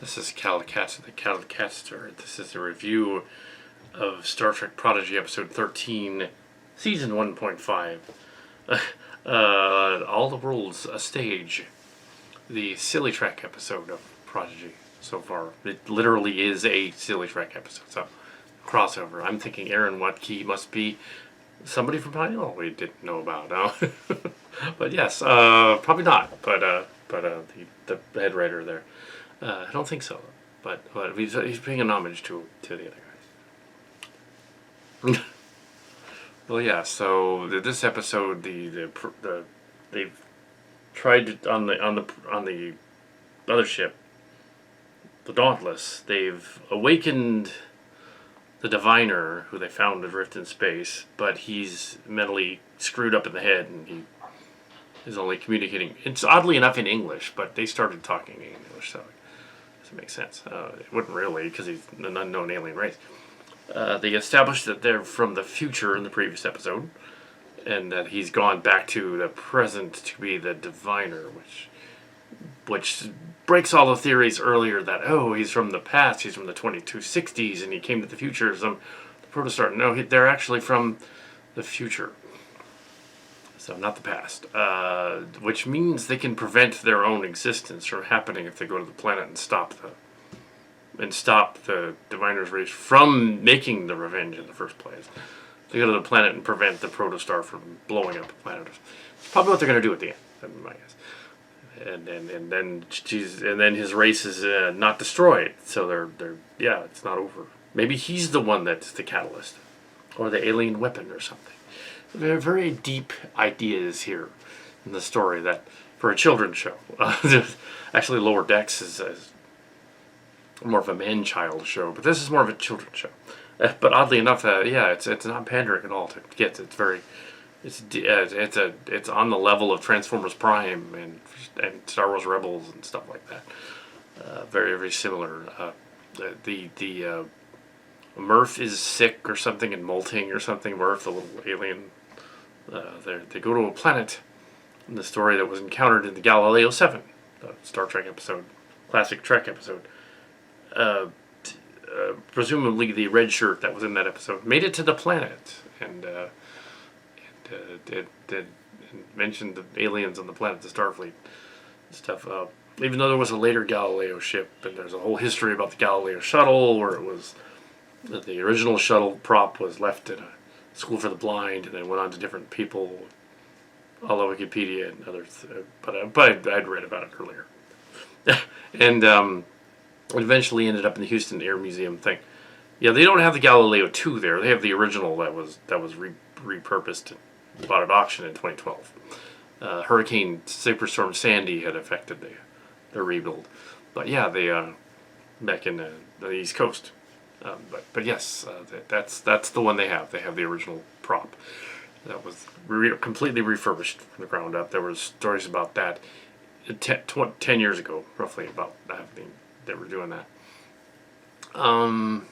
This is Kal Kat, the Kal Katster. This is a review of Star Trek Prodigy episode 13, season 1.5. All the World's a Stage. The Silly Trek episode of Prodigy so far. It literally is a Silly Trek episode, so crossover. I'm thinking Aaron Watke must be somebody from Pioneer we didn't know about. But yes, probably not. But the head writer there. I don't think so, but he's paying an homage to the other guys. Well, yeah. So this episode, they've tried on the other ship, the Dauntless. They've awakened the Diviner, who they found adrift in space, but he's mentally screwed up in the head, and he is only communicating. It's oddly enough in English, but they started talking in English, so. It makes sense. It wouldn't really, because he's an unknown alien race. They established that they're from the future in the previous episode, and that he's gone back to the present to be the Diviner, which breaks all the theories earlier that, oh, he's from the past, he's from the 2260s, and he came to the future as the protostar. No, they're actually from the future. So not the past, which means they can prevent their own existence from happening if they go to the planet and stop the Diviner's race from making the revenge in the first place. They go to the planet and prevent the protostar from blowing up the planet. It's probably what they're going to do at the end, I guess. And then his race is not destroyed, so it's not over. Maybe he's the one that's the catalyst, or the alien weapon or something. There are very deep ideas here in the story that, for a children's show, actually Lower Decks is more of a man-child show, but this is more of a children's show. But oddly enough, it's not pandering at all to kids. It's on the level of Transformers Prime and Star Wars Rebels and stuff like that. Very, very similar. The Murph is sick or something and molting or something. Murph, the little alien. They go to a planet in the story that was encountered in the Galileo 7, the Star Trek episode, classic Trek episode. Presumably the red shirt that was in that episode made it to the planet and mentioned the aliens on the planet, the Starfleet stuff. Even though there was a later Galileo ship, and there's a whole history about the Galileo shuttle, where it was the original shuttle prop was left in a school for the blind, and then went on to different people, all over Wikipedia and others. But I'd read about it earlier, and eventually ended up in the Houston Air Museum thing. Yeah, they don't have the Galileo 2 there. They have the original that was repurposed and bought at auction in 2012. Hurricane Superstorm Sandy had affected the rebuild, but yeah, they back in the East Coast. But yes, that's the one they have. They have the original prop that was completely refurbished from the ground up. There were stories about that 10 years ago, roughly, about happening. They were doing that.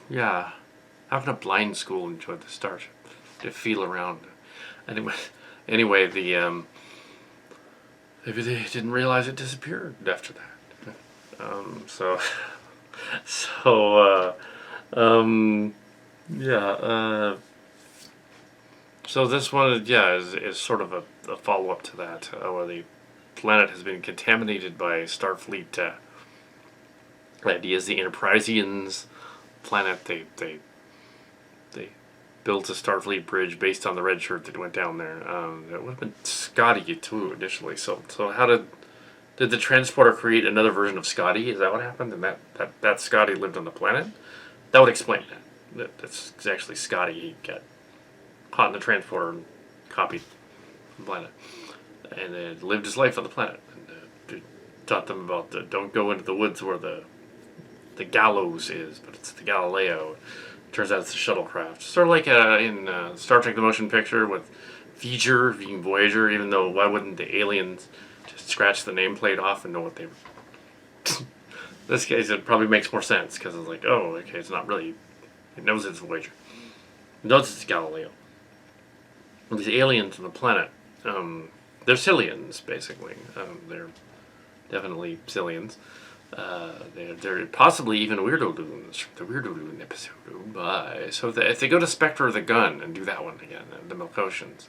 Yeah, having a blind school enjoyed the starship to feel around. Anyway, the maybe they didn't realize it disappeared after that. So this one, is sort of a follow-up to that, where the planet has been contaminated by Starfleet ideas. The Enterprisians planet, they built a Starfleet bridge based on the red shirt that went down there. It would have been Scotty too initially. So how did the transporter create another version of Scotty? Is that what happened? And that Scotty lived on the planet? That would explain that. That's actually Scotty. He got caught in the transporter and copied the planet, and lived his life on the planet. And taught them about don't go into the woods where the gallows is, but it's the Galileo. Turns out it's a shuttlecraft. Sort of like in Star Trek the Motion Picture with Voyager being Voyager, even though why wouldn't the aliens just scratch the nameplate off and know what they were? This case, it probably makes more sense, because it's like, oh, okay, it's not really, it knows it's Voyager. It knows it's Galileo. And these aliens on the planet, they're Sillians, basically. They're definitely Sillians. They're possibly even Weirdo Loons, the Weirdo Loon episode. Oh my. So if they go to Spectre of the Gun and do that one again, the Melkotians,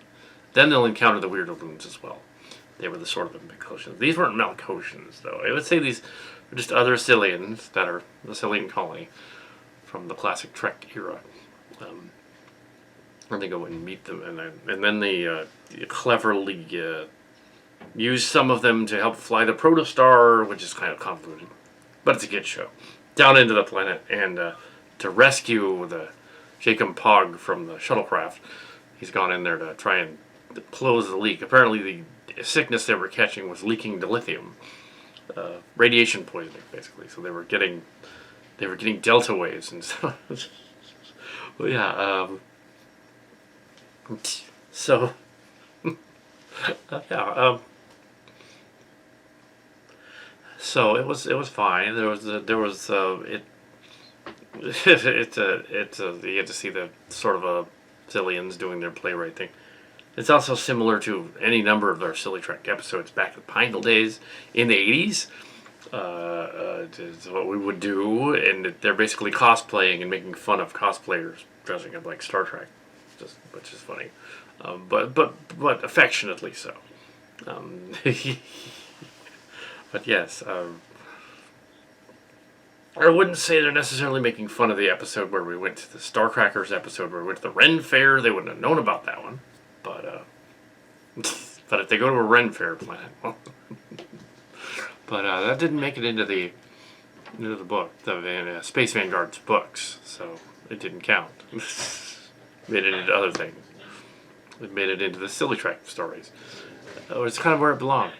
then they'll encounter the Weirdo Loons as well. They were the sort of the Melkotians. These weren't Melkotians, though. I would say these are just other Sillians that are the Sillian colony from the classic Trek era. And they go and meet them, and then they cleverly use some of them to help fly the Protostar, which is kind of convoluted, but it's a good show. Down into the planet, and to rescue the Jacob Pog from the shuttlecraft, he's gone in there to try and close the leak. Apparently, the sickness they were catching was leaking dilithium, radiation poisoning, basically. So they were getting delta waves and stuff. Well, yeah. So yeah. So it was fine. You get to see the sort of Sillians doing their playwright thing. It's also similar to any number of their Silly Trek episodes back in the Pineville days in the 80s. It's what we would do, and they're basically cosplaying and making fun of cosplayers dressing up like Star Trek, which is funny, but affectionately so. But yes, I wouldn't say they're necessarily making fun of the episode where we went to the Starcrackers episode where we went to the Ren Fair. They wouldn't have known about that one, but if they go to a Ren Fair planet, well, but that didn't make it into the book, the Space Vanguard's books, so it didn't count. Made it into other things. It made it into the Silly Trek stories. It's kind of where it belonged.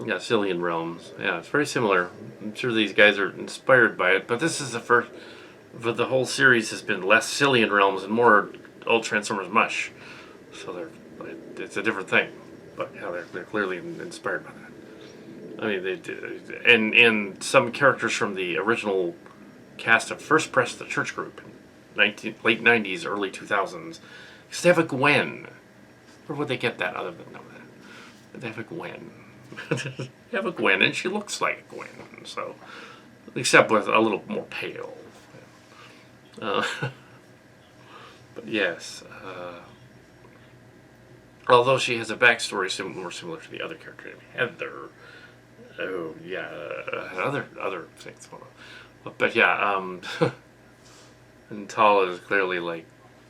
Yeah, Sillian Realms. Yeah, it's very similar. I'm sure these guys are inspired by it, but this is the first. But the whole series has been less Sillian Realms and more old Transformers mush. So it's a different thing. But yeah, they're clearly inspired by that. I mean, they did, and some characters from the original cast of First Press the Church Group in late 90s, early 2000s. Because they have a Gwen. Where would they get that other than that? They have a Gwen. They have a Gwen, and she looks like a Gwen. So, except with a little more pale. But yes. Although she has a backstory more similar to the other character, Heather. Oh yeah, other things. But yeah, and Tala is clearly like,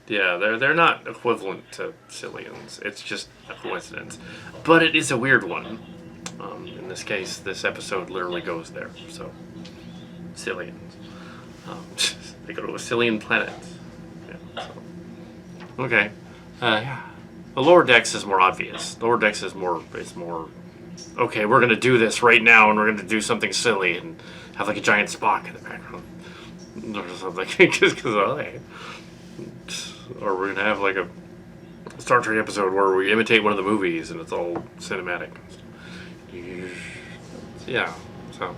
yeah, they're not equivalent to Sillians. It's just a coincidence, but it is a weird one. In this case, this episode literally goes there. So, Sillians. They go to a Sillian planet. Yeah, so. Okay. Yeah. The lower decks is more obvious. Lower decks is more. Okay, we're gonna do this right now, and we're gonna do something silly and have like a giant Spock in the background, or something. Just because, okay. Or we're gonna have like a Star Trek episode where we imitate one of the movies, and it's all cinematic. Yeah. So.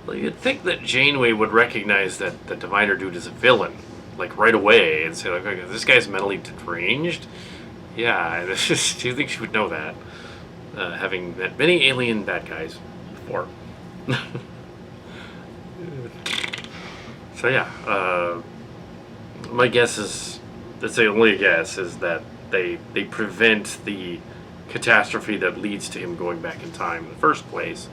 Well, you'd think that Janeway would recognize that the Diviner dude is a villain, like right away, and say, like, okay, this guy's mentally deranged. Yeah, do you think she would know that? Having met many alien bad guys before. So yeah, my guess is, that's the only guess, is that they prevent the catastrophe that leads to him going back in time in the first place.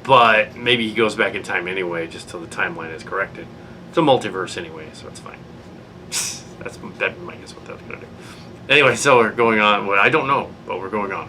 But maybe he goes back in time anyway, just till the timeline is corrected. It's a multiverse anyway, so it's fine. That's my guess what that's gonna do. Anyway, so we're going on. Well, I don't know, but we're going on.